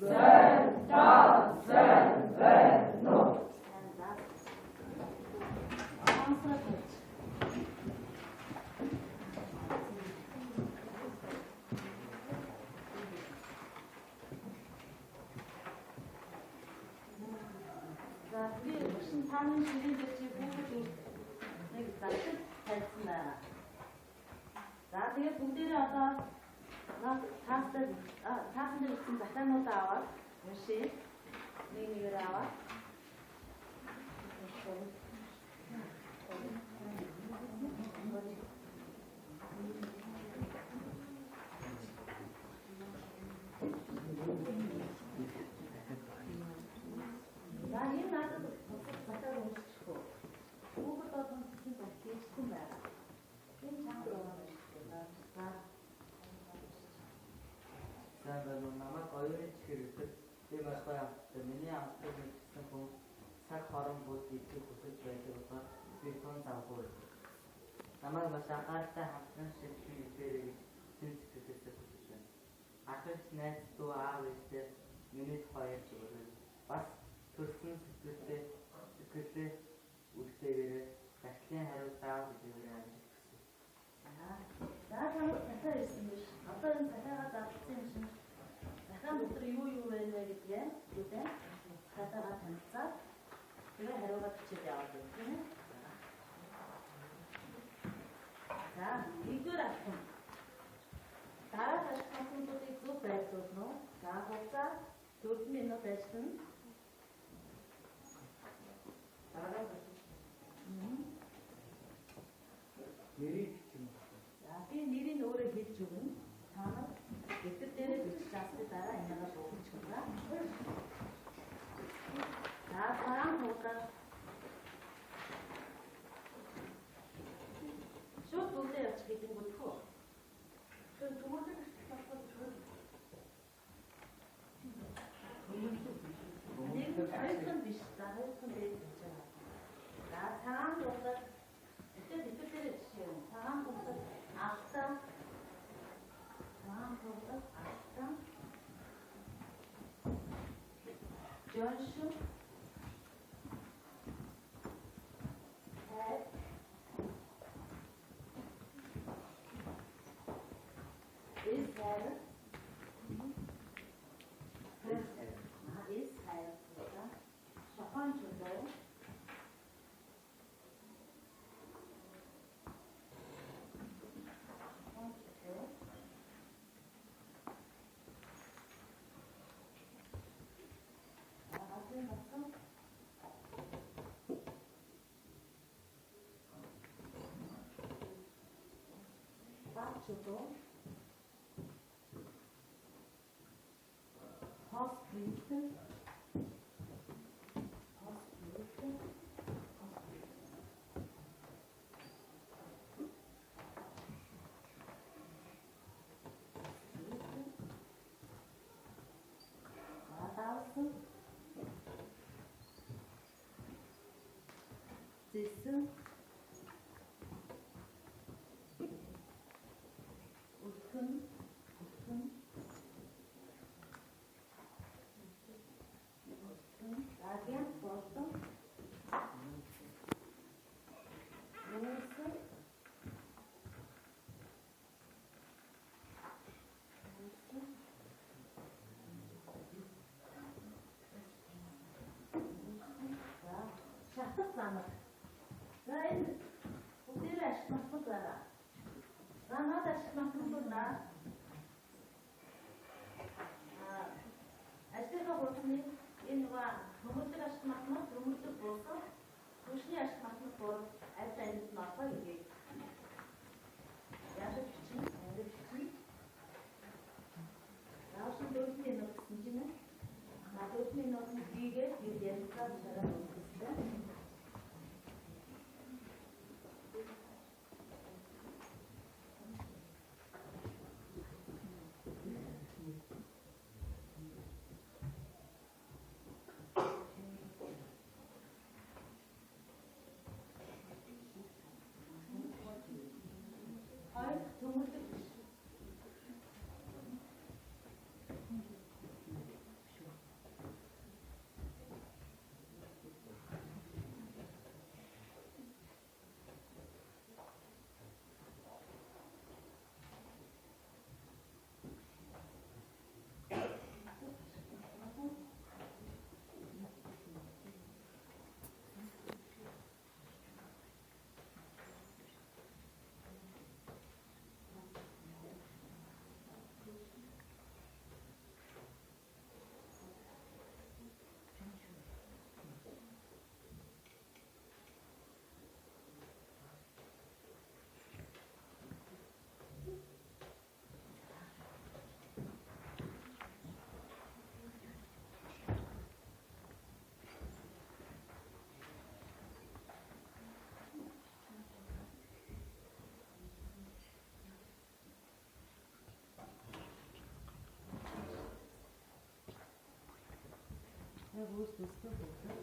우리 사는 주민들이 보고도 여기 같이 됐습니다. 자, 되게 분들이 와서 다들 지금 갖다 놓다와 역시 링이 나와. 나는 나도 갖다 놓으시고 그것도 무슨 밖에 싶은 거야. 괜찮아. намайг оюуны чихэрлэхэд би маш гоё амттай. Миний амттайг мэдсэн хүн цаг хорон бууд идэх хүсэж байдаг болохоор би тун завгүй байдаг. Намайг маш анхааралтай хамтран шилжих хэлбэрээ гэж зэн сэтгэлээсээ хүсэж байна. Ахиж найз дүү аав ээжтэй миний хоёр зүгээр бас төрсөн сэтгэлээ үлдээгээрээ дахлын хариу даав гэдгээр амжилт хүсье. 나도 갖다 있습니다. 어떤 가사가 잡힌 약간 뭐들 이유 왜냐면 그때 가사가 단자 그래 해로가 붙이자 그래. 자 이거라 다라 다시 한번 또 이거 배웠어. 자 복사 도스미노 테스트 다라 니리 노래 해주는 다음은 그때를 붙잡을 따라 이나가 보고 싶다. 자, 사랑 볼까? 쇼 돌때 어떻게 된 것고? 그 도모들 아니, 할건 비슷하다. 할건 되게 괜찮아. 자, 사랑 볼까? 그때를 치요. 사랑 볼까? 앞상 다음부터 앞상 전수 해 is have is have 첫 번째로 저도 hospital this Lain, utilah semua cara. Lama dah semua pernah. Asyik kau boleh ini wah, rumutnya semua rumutnya bosor, rusnya semua bor, ada ini apa ini? Ya ada cuci. Lalu terus ni nak cuci ni, terus ni nak gigi, dia kita cara cuci. цаг үүс төстэй болдог.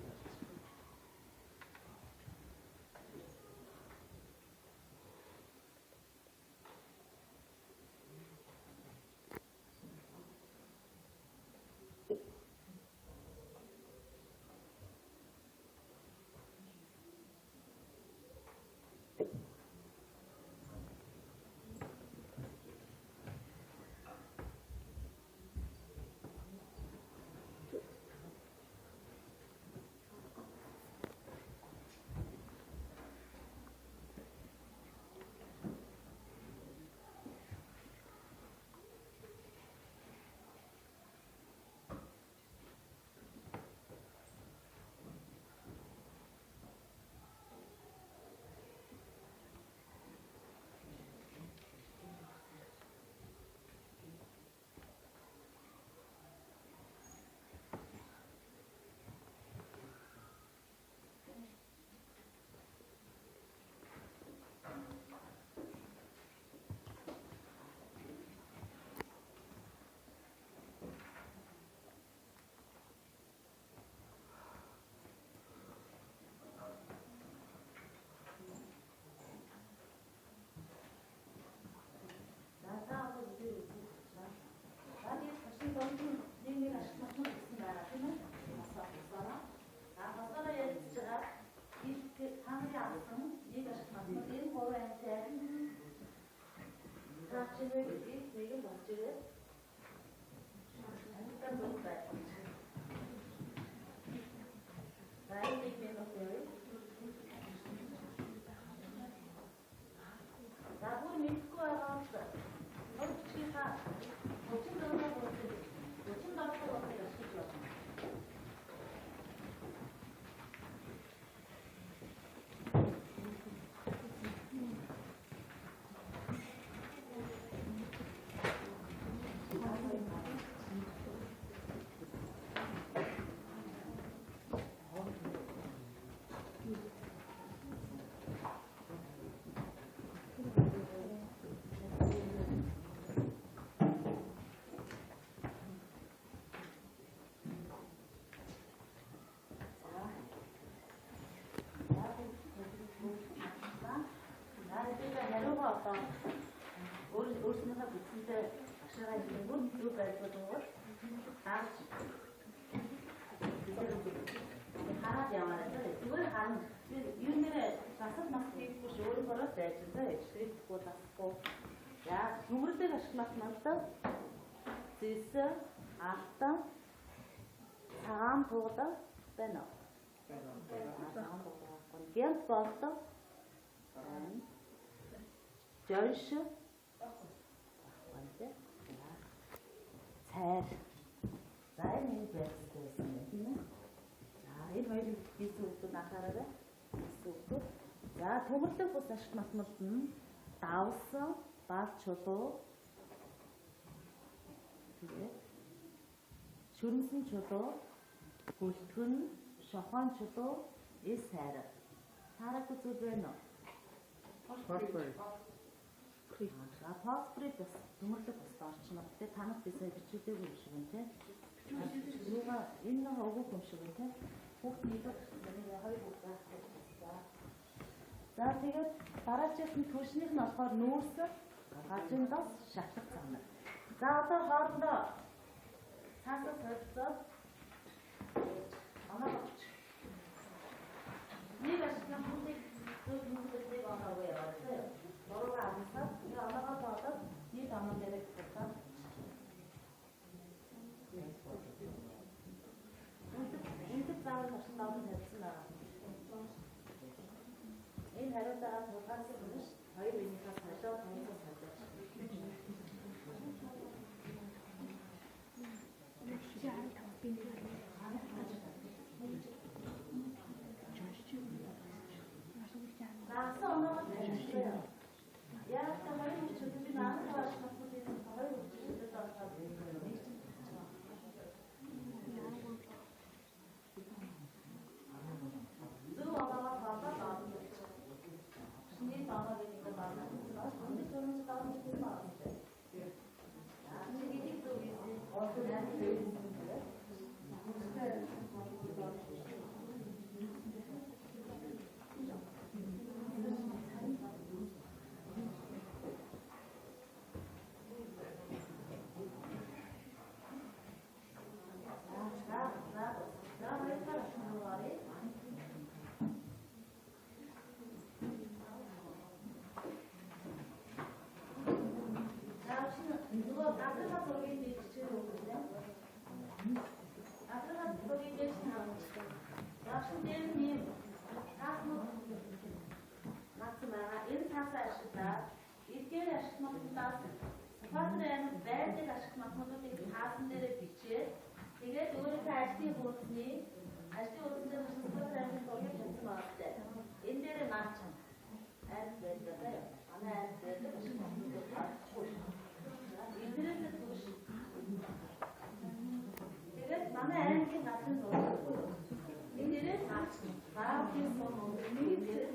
өөрснийхөө бүтцэндээ ашигаа хийгүүр юу байлгүй бол хаарч хараад яваарай. Зүгээр харна. Юу нэрээ засал мас хийхгүй өөрөөр байж байгаа. Эцэггүй тасахгүй. Яа, нүмердэг ашиглах надад зэс алтан цагаан туудаг байна. Гэнт болдог. Жойш цайр. За энэ байсан тийм ээ. За энэ хоёр зүйлсүүд анхаараарай. Зүйлсүүд. За төмөрлөг бус ашиг матмалд нь давсан, баг чулуу. Тэгээд шүрмсэн чулуу, гөлтгөн, шохон чулуу, эс хайр. Харах зүйл байна уу? Фосфорид бас төмөрлөг бас орчмод те танах бисаа бичүүлээгүй юм шиг байна те. Юугаа энэ нэг өгөх юм шиг байна те. Хүүхд нийлэх хоёр хүүхд байна. За тэгээд дараагийн түлшнийх нь болохоор нүүрс гажиндас шатлах цанаа. За одоо хоорондоо цаасаа солилцоод анаач. Нэг ашиглах хүнийг зөв хүмүүстээ оноогүй яваад. Дөрөв амсаад энэ анаагаа бодоод нэг аман дээр тавьсан. Энд заавал ашиглах нь хэлсэн аа. Энэ хариуцлага тулгаалсан хүмүүс хоёр үеийнхээ солио томьёос солиоч. 인대님 사슴 낙지마가 인 사사시다 이게 아시마다 파트레는 배드 아시마도 되게 사슴들의 빛이 되게 우리 다시 보니 아시 오는데 무슨 파트레는 거기 같이 나왔대 인대를 맞춰 안 되잖아요 안 되죠 무슨 거 인대를 도시 되게 마음에 안 드는 같은 거 인대를 맞춰 다 비슷한 인대를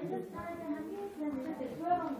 just kind of have you sent it well.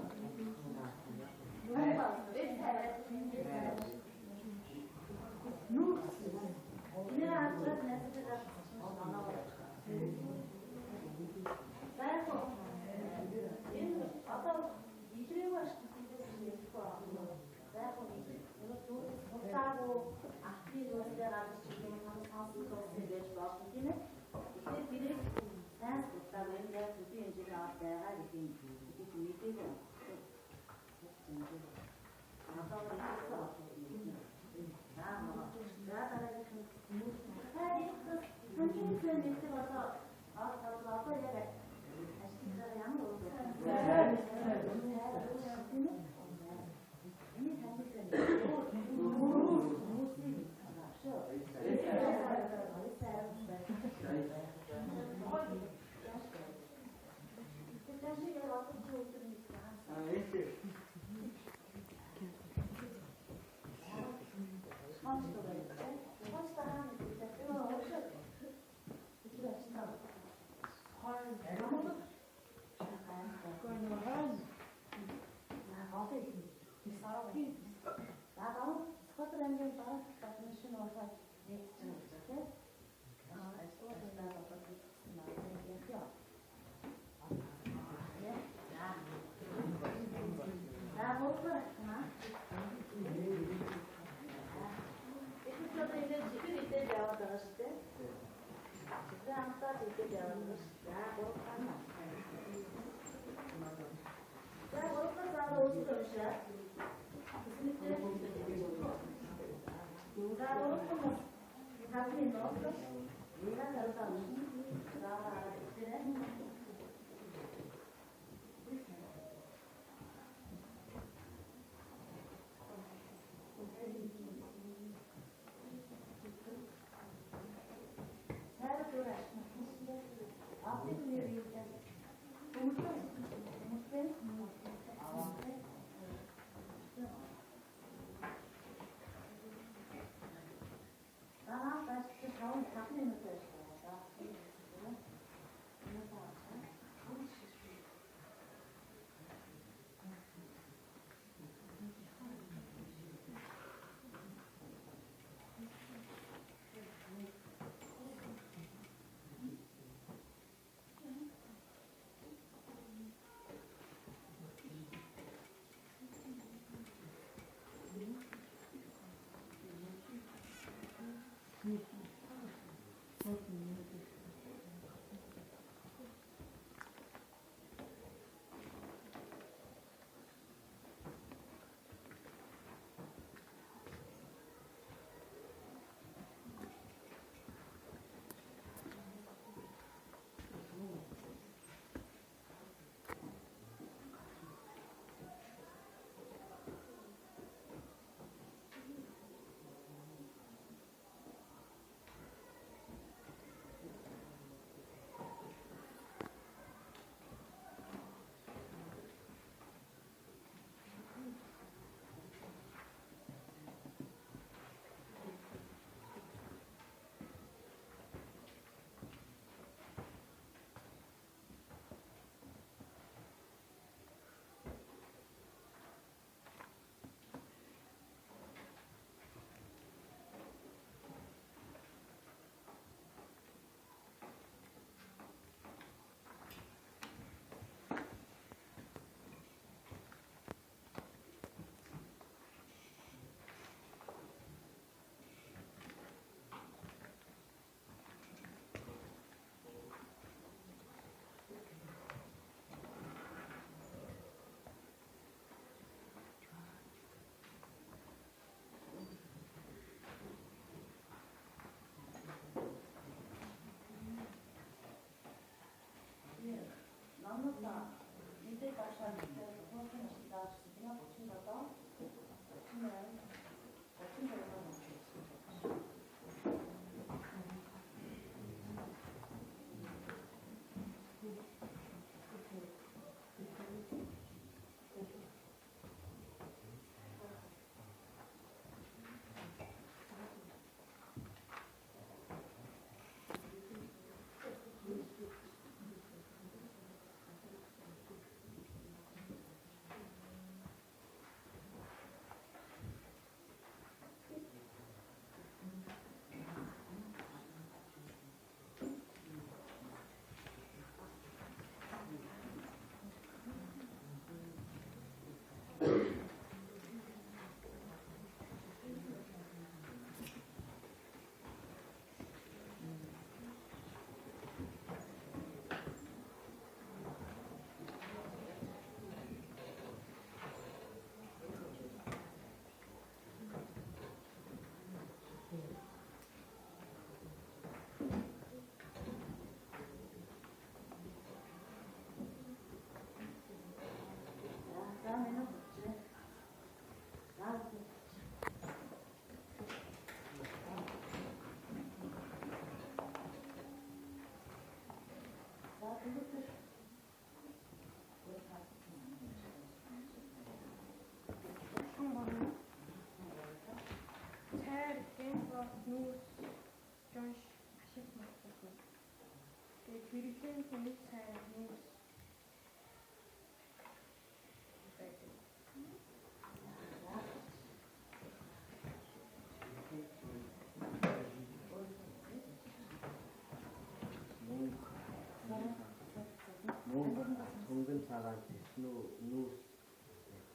Төнгөн цагаан тэснүү нүүр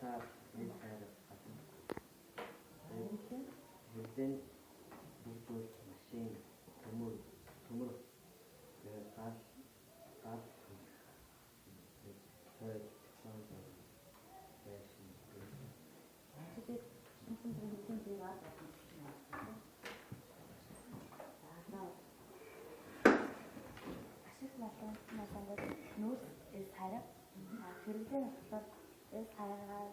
та энэ хайраа гадна. Хэдэн бүгдөөс машин төмөр гал тойд сонсон байсан. Нүүрс is хараг. Хэрэглэн болохоор is хараагаа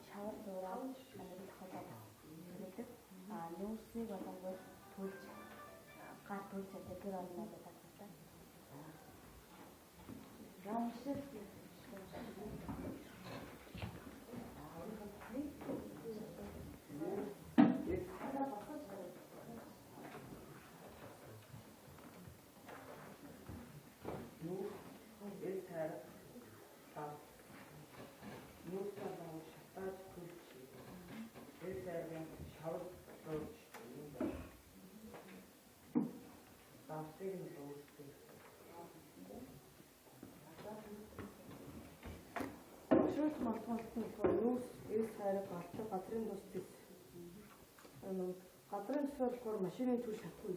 шавар дуурай аниг хатаа. Тэгдэг. Нүүрсийг болонгой төлж гар төлж чаддаг гэр орноо татдаг. Рамшиг Шууд малтгалтын нүүрс эс хайраг гардаг газрын тус зэс. Газрын тусаар болохоор машины түр шатгүй.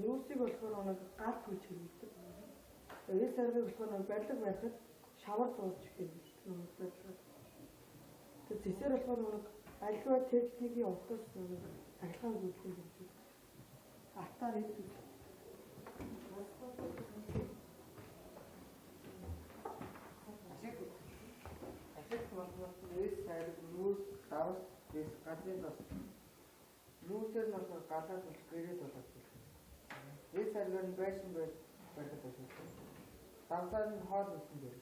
Нүүрсийг болохоор нэг гар түлж хэрэглэдэг. Эс хайрыг болохоор нэг барилга байхад шавар дууж хэрэглэдэг. Тэр зэсээр болохоор нэг аливаа техникийн утас цахилгаан зүйлтэй хэрэглэдэг. Алтаар хийдэг. Эс хайраг нүүрс давс эс газрын тус. Нүүрсээр нь болохоор галаад бол гэрээ болоод байна. Эс хайргаар нь байшин барьдаг байсан. Давсаар нь хоол үсэн дээр.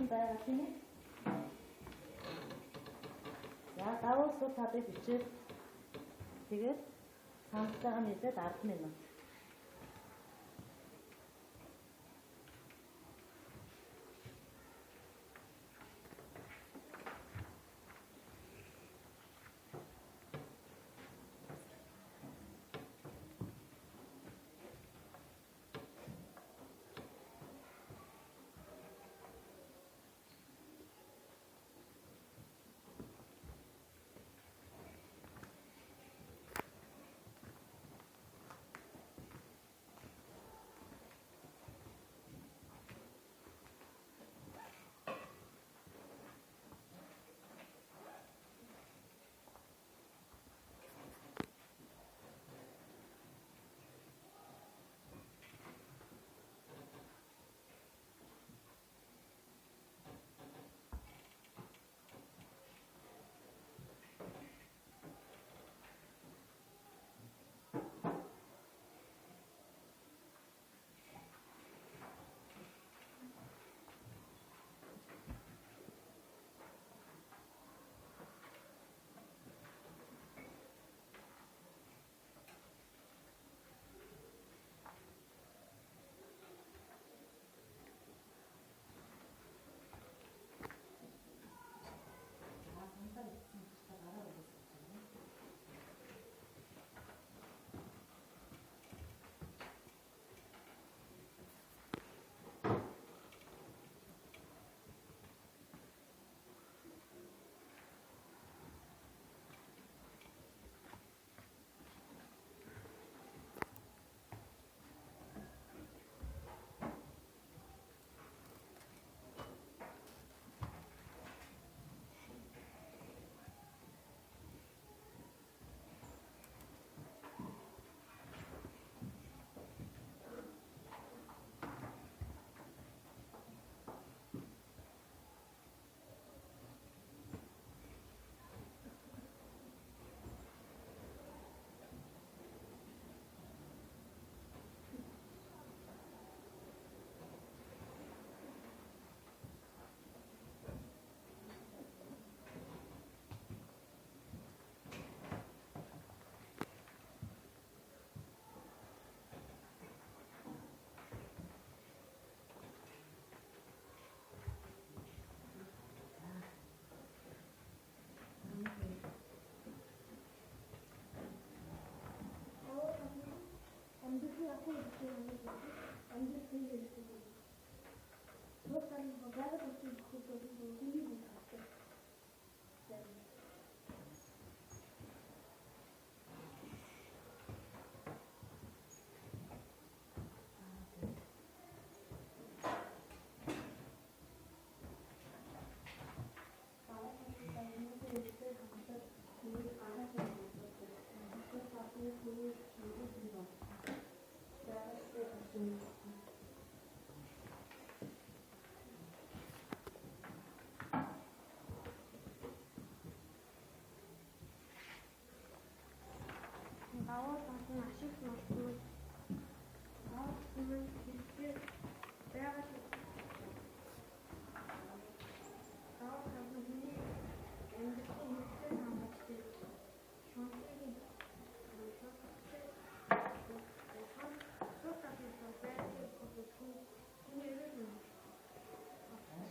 байгаа тийм ээ. За давуу сул тавыг бичээд тэгээд хамтдаа нийлээд 10 минут. Давуу тал нь ашиг нуртмал аав хүмүүс хэрэгээр байгаа давуу тал нь хүний амьдралын хэрэгцээ хангалттай шунтын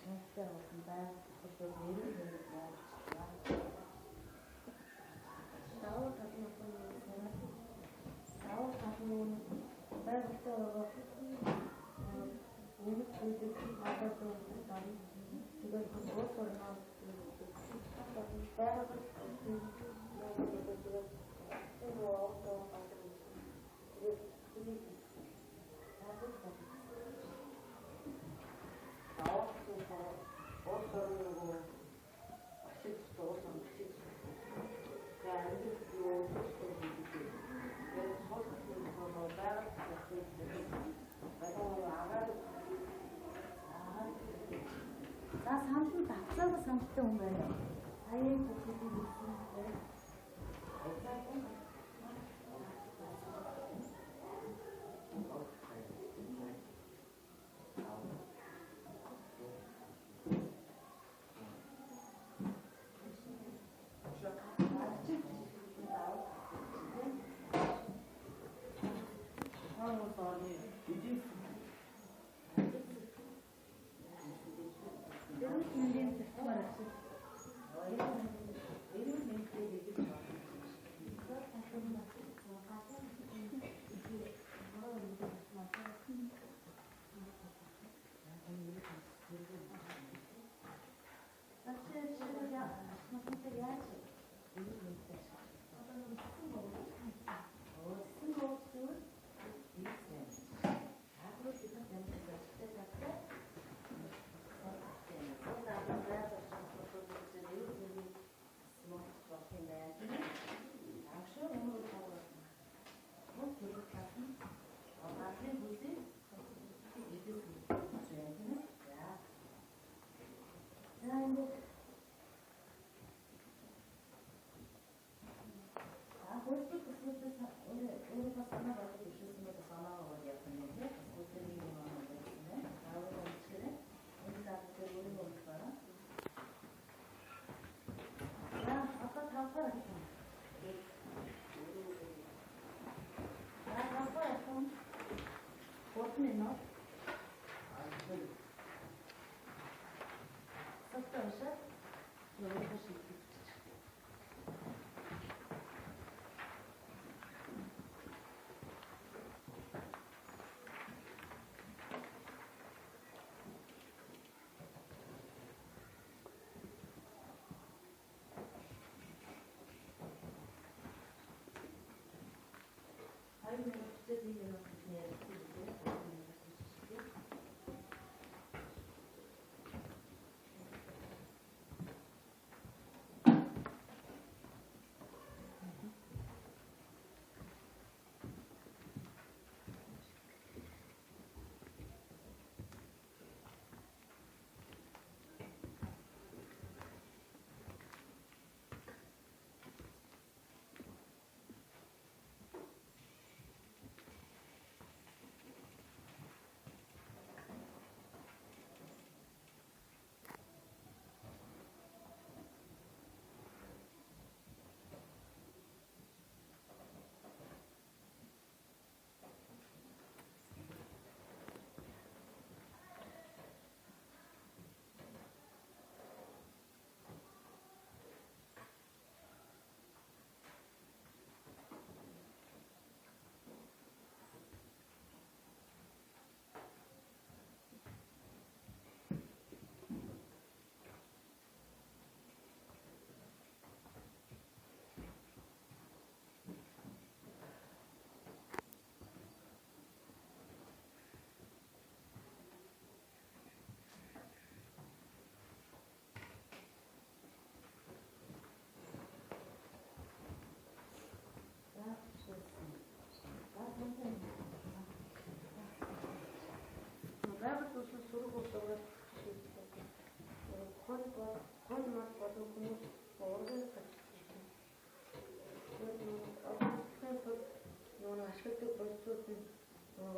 Шунттай болсон байгаль тохиолдол нэрээр давуу тал нь хүмүүс давуу тал нь байгальтай байгаа үнэт зүйлийг хадгалж байгаа. Тэгээд уус орноо байгаль За санал нь давцаага саналтай хүн байна. Саяын бүхний хэлсэнтэй.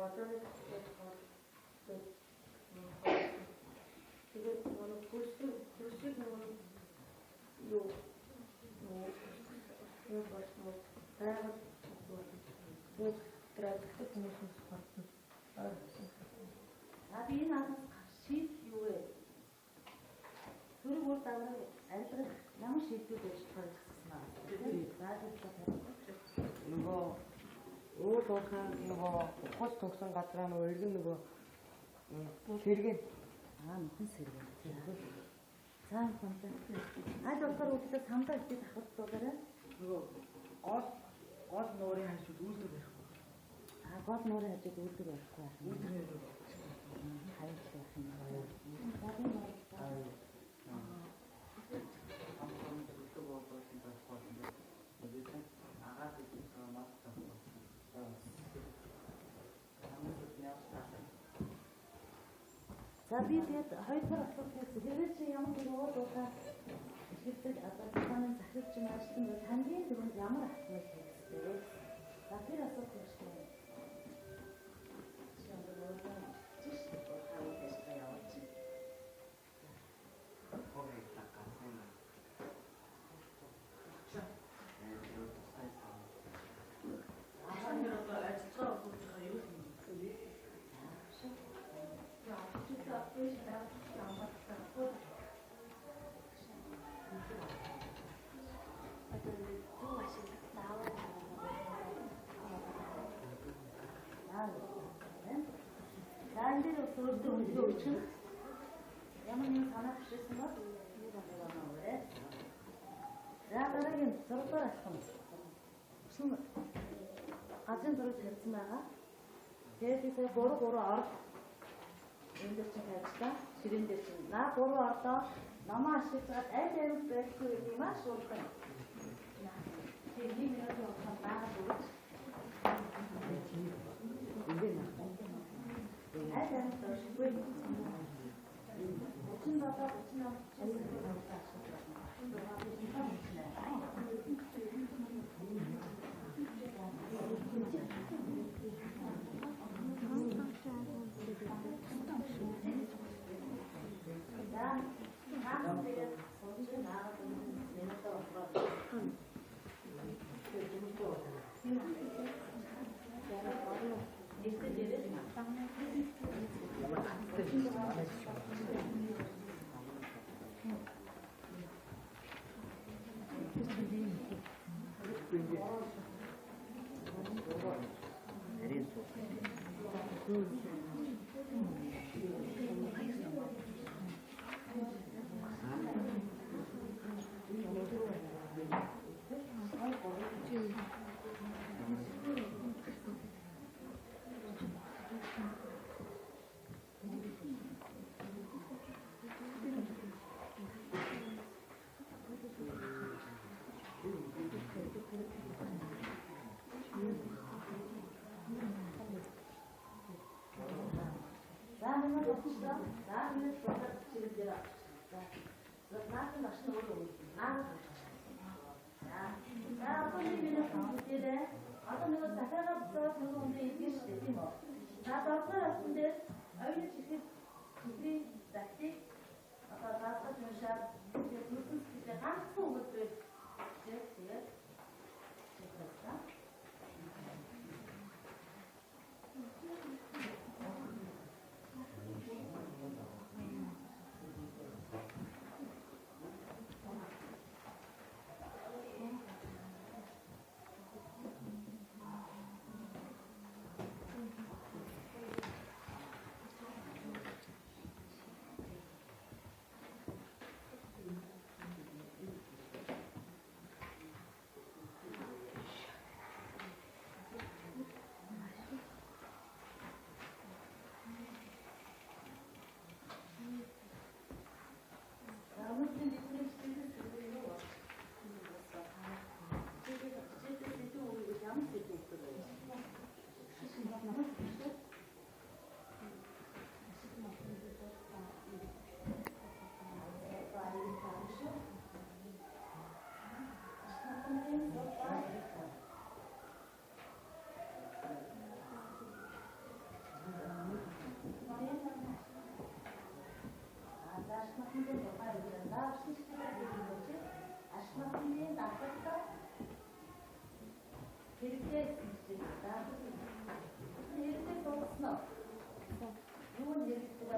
одоо нэг тэгээд нөгөө хөлсөг нөгөө юу болчихсон байгаад тэгээд трактик нөхөс гарсан. А би энэ анхаас шийд юу вэ? Түрэг үр дагаврыг арилгах ямар шийдвэр байж байгаа гэсэн аа. Нөгөө уул уурхайн нөгөө ухаж төгсөн газраа нөгөө иргэн нөгөө сэргэн Мөн сэргэн. Цаан самтай. Аль болохоор үлдээ самтай ихтэй авах дуулаарай. нөгөө гол нуурын хажууд үйлдвэр байхгүй. Гол нуурын хажууд үлдэх байхгүй байна. Үйлдвэр Хайр байх юм. За би тэгээд хоёр дахь асуултыг хэрвээ чи ямар нэг уулуухаа ихэлдэг одоо танай захирч мааштай бол хамгийн түрүүнд ямар асуулт хийх вэ? За тэр асуулт гэж байна. Чи одоо уулаа чиш хаваа гэж яваач. За энэ дээр өөртөө өндөр өчгөн ямар нэг санаа бишсэн бол нэг байна уу? За дараагийн зургаар алхам. Шүм газрын зураг тавьсан байгаа. Тэгээд би 3 орд энэ дээр чинь тавьчихсан. Ширэн дээр чинь 3 ордоо намаа ашиглаад аль аль байхгүй юм аа шуулгах. Тэгээд би минут явах байгаа бүгд. Аль аль дөршгүй. Очин бата очин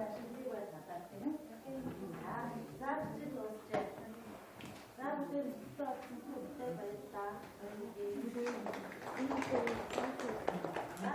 ашиглыг бай татаа тийм. За бүгд дуусчээ. За бүгд өстөө